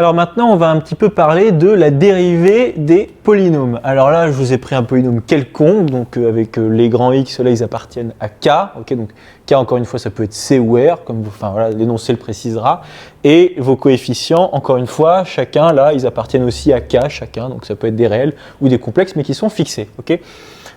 Alors maintenant, on va un petit peu parler de la dérivée des polynômes. Alors là, je vous ai pris un polynôme quelconque, donc avec les grands X, là, ils appartiennent à K. Okay, donc K, encore une fois, ça peut être C ou R, comme enfin, voilà, l'énoncé le précisera. Et vos coefficients, encore une fois, chacun, là, ils appartiennent aussi à K, chacun. Donc ça peut être des réels ou des complexes, mais qui sont fixés. Okay.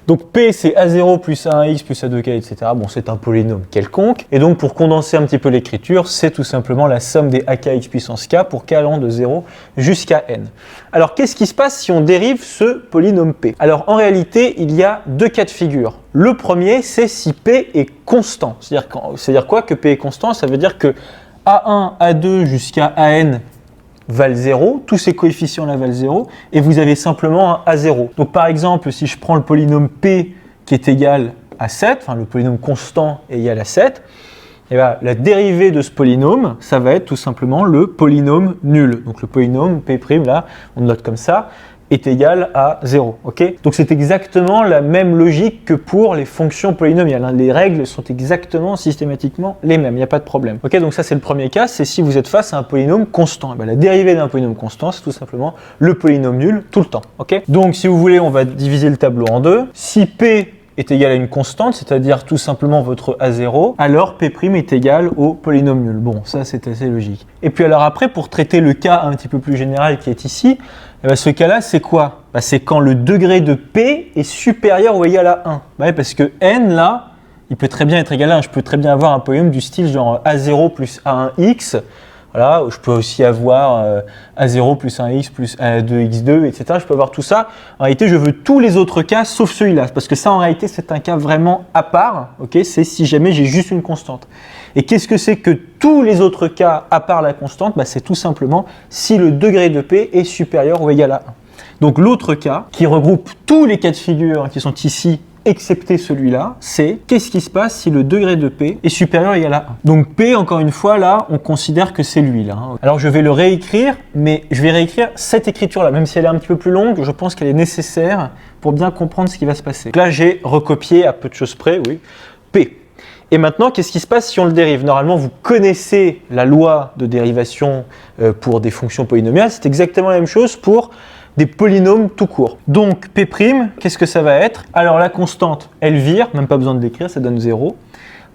Donc P, c'est A0 plus A1x plus A2k, etc. Bon, c'est un polynôme quelconque. Et donc, pour condenser un petit peu l'écriture, c'est tout simplement la somme des AKX puissance K pour K allant de 0 jusqu'à N. Alors, qu'est-ce qui se passe si on dérive ce polynôme P? Alors, en réalité, il y a deux cas de figure. Le premier, c'est si P est constant. C'est-à-dire quoi que P est constant? Ça veut dire que A1, A2 jusqu'à AN valent 0, tous ces coefficients-là valent 0, et vous avez simplement un A0. Donc par exemple, si je prends le polynôme P qui est égal à 7, enfin le polynôme constant est égal à 7, et bien, la dérivée de ce polynôme, ça va être tout simplement le polynôme nul. Donc le polynôme P', là, on note comme ça, est égal à 0. Okay, donc c'est exactement la même logique que pour les fonctions polynomiales. Les règles sont exactement systématiquement les mêmes, il n'y a pas de problème. Okay, donc ça c'est le premier cas, c'est si vous êtes face à un polynôme constant. Et bien, la dérivée d'un polynôme constant, c'est tout simplement le polynôme nul tout le temps. Okay, donc si vous voulez, on va diviser le tableau en deux. Si P est égal à une constante, c'est-à-dire tout simplement votre A0, alors P' est égal au polynôme nul. Bon, ça c'est assez logique. Et puis alors après, pour traiter le cas un petit peu plus général qui est ici, eh bien, ce cas-là, c'est quoi? C'est quand le degré de P est supérieur ou égal à 1. Parce que N, là, il peut très bien être égal à 1. Je peux très bien avoir un polynôme du style genre A0 plus A1x. Voilà, je peux aussi avoir A0 plus 1x plus A2x2, etc. Je peux avoir tout ça. En réalité, je veux tous les autres cas sauf celui-là. Parce que ça, en réalité, c'est un cas vraiment à part. Okay, c'est si jamais j'ai juste une constante. Et qu'est-ce que c'est que tous les autres cas à part la constante? C'est tout simplement si le degré de P est supérieur ou égal à 1. Donc l'autre cas, qui regroupe tous les cas de figure qui sont ici, excepté celui-là, c'est qu'est-ce qui se passe si le degré de P est supérieur ou égal à 1. Donc P, encore une fois, là, on considère que c'est lui. Là. Alors je vais le réécrire, mais je vais réécrire cette écriture-là, même si elle est un petit peu plus longue, je pense qu'elle est nécessaire pour bien comprendre ce qui va se passer. Donc là, j'ai recopié à peu de choses près, oui, P. Et maintenant, qu'est-ce qui se passe si on le dérive? Normalement, vous connaissez la loi de dérivation pour des fonctions polynomiales. C'est exactement la même chose pour des polynômes tout court. Donc, P', qu'est-ce que ça va être? Alors, la constante, elle vire, même pas besoin de l'écrire, ça donne 0.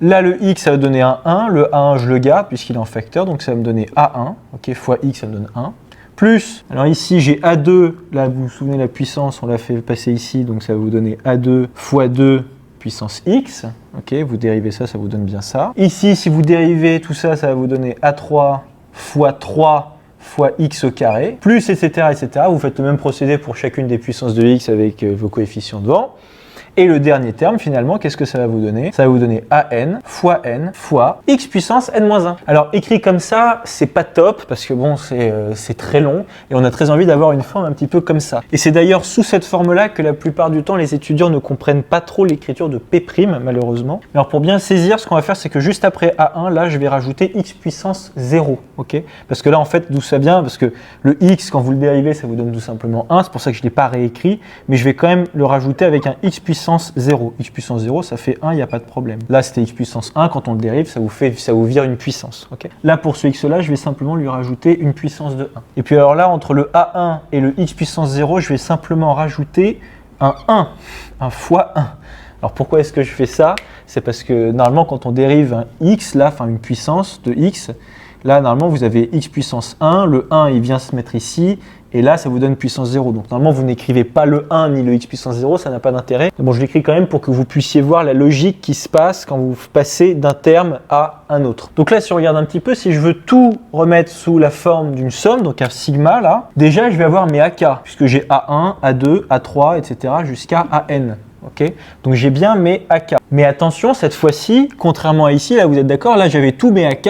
Là, le x, ça va donner un 1. Le A1, je le garde puisqu'il est en facteur, donc ça va me donner A1. Ok, fois x, ça me donne 1. Plus, alors ici, j'ai A2. Là, vous vous souvenez, la puissance, on l'a fait passer ici, donc ça va vous donner A2 fois 2 puissance x. Ok, vous dérivez ça, ça vous donne bien ça. Ici, si vous dérivez tout ça, ça va vous donner A3 fois 3 fois x au carré, plus etc., etc. Vous faites le même procédé pour chacune des puissances de x avec vos coefficients devant. Et le dernier terme, finalement, qu'est-ce que ça va vous donner? Ça va vous donner an fois x puissance n-1. Alors, écrit comme ça, c'est pas top, parce que bon, c'est très long, et on a très envie d'avoir une forme un petit peu comme ça. Et c'est d'ailleurs sous cette forme-là que la plupart du temps, les étudiants ne comprennent pas trop l'écriture de P', malheureusement. Alors, pour bien saisir, ce qu'on va faire, c'est que juste après A1, là, je vais rajouter x puissance 0, ok? Parce que là, en fait, d'où ça vient? Parce que le x, quand vous le dérivez, ça vous donne tout simplement 1, c'est pour ça que je ne l'ai pas réécrit, mais je vais quand même le rajouter avec un x puissance 0. X puissance 0, ça fait 1, il n'y a pas de problème. Là, c'était x puissance 1, quand on le dérive, ça vous vire une puissance. Okay, là, pour ce x-là, je vais simplement lui rajouter une puissance de 1. Et puis alors là, entre le A1 et le x puissance 0, je vais simplement rajouter un 1, un fois 1. Alors pourquoi est-ce que je fais ça? C'est parce que normalement, quand on dérive un x, là, enfin une puissance de x, là, normalement, vous avez x puissance 1, le 1, il vient se mettre ici, et là, ça vous donne puissance 0. Donc, normalement, vous n'écrivez pas le 1 ni le x puissance 0, ça n'a pas d'intérêt. Bon, je l'écris quand même pour que vous puissiez voir la logique qui se passe quand vous passez d'un terme à un autre. Donc là, si on regarde un petit peu, si je veux tout remettre sous la forme d'une somme, donc un sigma, là, déjà, je vais avoir mes AK, puisque j'ai A1, A2, A3, etc., jusqu'à AN. Okay, donc j'ai bien mes AK. Mais attention, cette fois-ci, contrairement à ici, là, vous êtes d'accord, là, j'avais tous mes AK,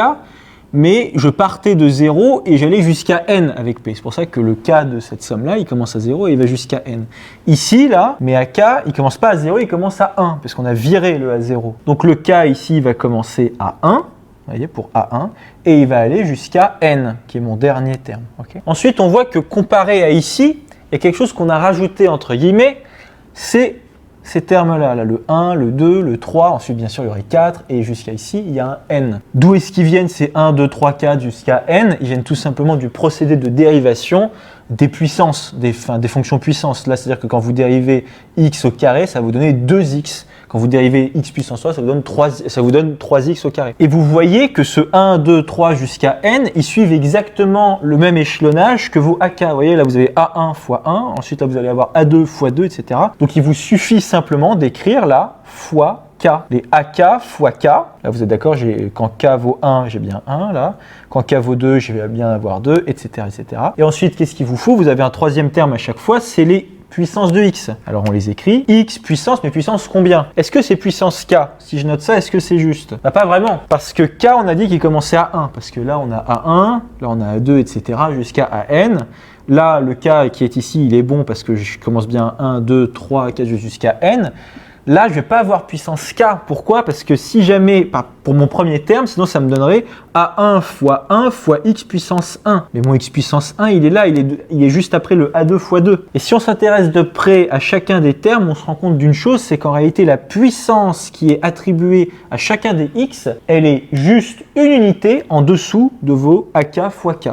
mais je partais de 0 et j'allais jusqu'à n avec P. C'est pour ça que le K de cette somme-là, il commence à 0 et il va jusqu'à n. Ici, là, mes AK, il ne commence pas à 0, il commence à 1, parce qu'on a viré le A0. Donc le K ici va commencer à 1, vous voyez, pour A1, et il va aller jusqu'à n, qui est mon dernier terme. Okay. Ensuite, on voit que comparé à ici, il y a quelque chose qu'on a rajouté entre guillemets, c'est ces termes-là, là, le 1, le 2, le 3, ensuite bien sûr il y aurait 4, et jusqu'à ici il y a un n. D'où est-ce qu'ils viennent ces 1, 2, 3, 4 jusqu'à n? Ils viennent tout simplement du procédé de dérivation des puissances, des fonctions puissances. Là, c'est-à-dire que quand vous dérivez x au carré, ça va vous donner 2x. Quand vous dérivez x puissance 3, ça vous donne 3x au carré. Et vous voyez que ce 1, 2, 3 jusqu'à n, ils suivent exactement le même échelonnage que vos AK. Vous voyez, là, vous avez A1 fois 1, ensuite, là, vous allez avoir A2 fois 2, etc. Donc, il vous suffit simplement d'écrire là, fois K. Les AK fois K, là vous êtes d'accord, quand K vaut 1, j'ai bien 1 là. Quand K vaut 2, je vais bien avoir 2, etc. etc. Et ensuite, qu'est-ce qu'il vous faut? Vous avez un troisième terme à chaque fois, c'est les puissance de x. Alors on les écrit, x puissance, mais puissance combien? Est-ce que c'est puissance k? Si je note ça, est-ce que c'est juste? Bah, pas vraiment, parce que k, on a dit qu'il commençait à 1, parce que là on a A1, là on a A2, etc. jusqu'à AN. Là, le k qui est ici, il est bon parce que je commence bien 1, 2, 3, 4 jusqu'à n. Là, je ne vais pas avoir puissance k. Pourquoi? Parce que si jamais, pour mon premier terme, sinon ça me donnerait A1 fois 1 fois x puissance 1. Mais mon x puissance 1, il est là, il est juste après le A2 fois 2. Et si on s'intéresse de près à chacun des termes, on se rend compte d'une chose, c'est qu'en réalité, la puissance qui est attribuée à chacun des x, elle est juste une unité en dessous de vos AK fois k.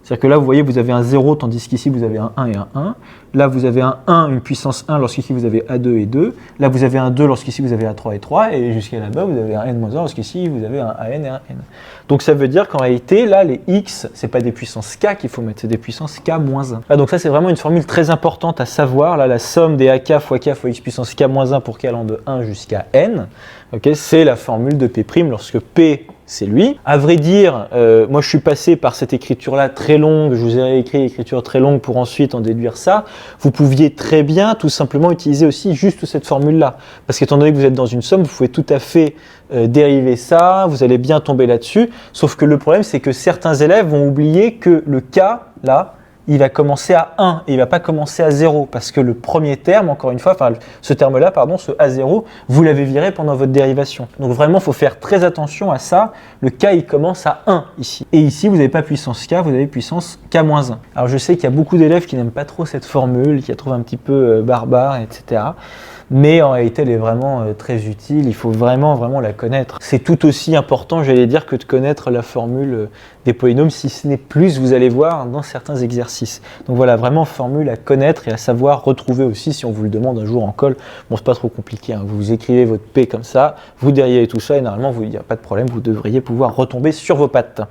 C'est-à-dire que là, vous voyez, vous avez un 0, tandis qu'ici, vous avez un 1 et un 1. Là, vous avez un 1, une puissance 1, lorsqu'ici, vous avez A2 et 2. Là, vous avez un 2, lorsqu'ici, vous avez A3 et 3. Et jusqu'à là-bas, vous avez un n-1, lorsqu'ici, vous avez un AN et un n. Donc, ça veut dire qu'en réalité, là, les x, ce n'est pas des puissances k qu'il faut mettre, c'est des puissances k moins 1. Là, donc ça, c'est vraiment une formule très importante à savoir. Là, la somme des AK fois x puissance k moins 1 pour k allant de 1 jusqu'à n. Okay, c'est la formule de P' lorsque P, c'est lui. À vrai dire, moi je suis passé par cette écriture-là très longue, je vous ai réécrit l'écriture très longue pour ensuite en déduire ça. Vous pouviez très bien tout simplement utiliser aussi juste cette formule-là. Parce qu'étant donné que vous êtes dans une somme, vous pouvez tout à fait dériver ça, vous allez bien tomber là-dessus. Sauf que le problème, c'est que certains élèves vont oublier que le K, là, il va commencer à 1 et il ne va pas commencer à 0 parce que le premier terme, encore une fois, enfin ce terme-là, pardon, ce A0, vous l'avez viré pendant votre dérivation. Donc vraiment, il faut faire très attention à ça. Le K, il commence à 1 ici. Et ici, vous n'avez pas puissance K, vous avez puissance K-1. Alors je sais qu'il y a beaucoup d'élèves qui n'aiment pas trop cette formule, qui la trouvent un petit peu barbare, etc. Mais en réalité, elle est vraiment très utile, il faut vraiment la connaître. C'est tout aussi important, j'allais dire, que de connaître la formule des polynômes, si ce n'est plus, vous allez voir dans certains exercices. Donc voilà, vraiment formule à connaître et à savoir retrouver aussi si on vous le demande un jour en colle. Bon, c'est pas trop compliqué, hein. Vous écrivez votre P comme ça, vous dérivez tout ça et normalement, il n'y a pas de problème, vous devriez pouvoir retomber sur vos pattes.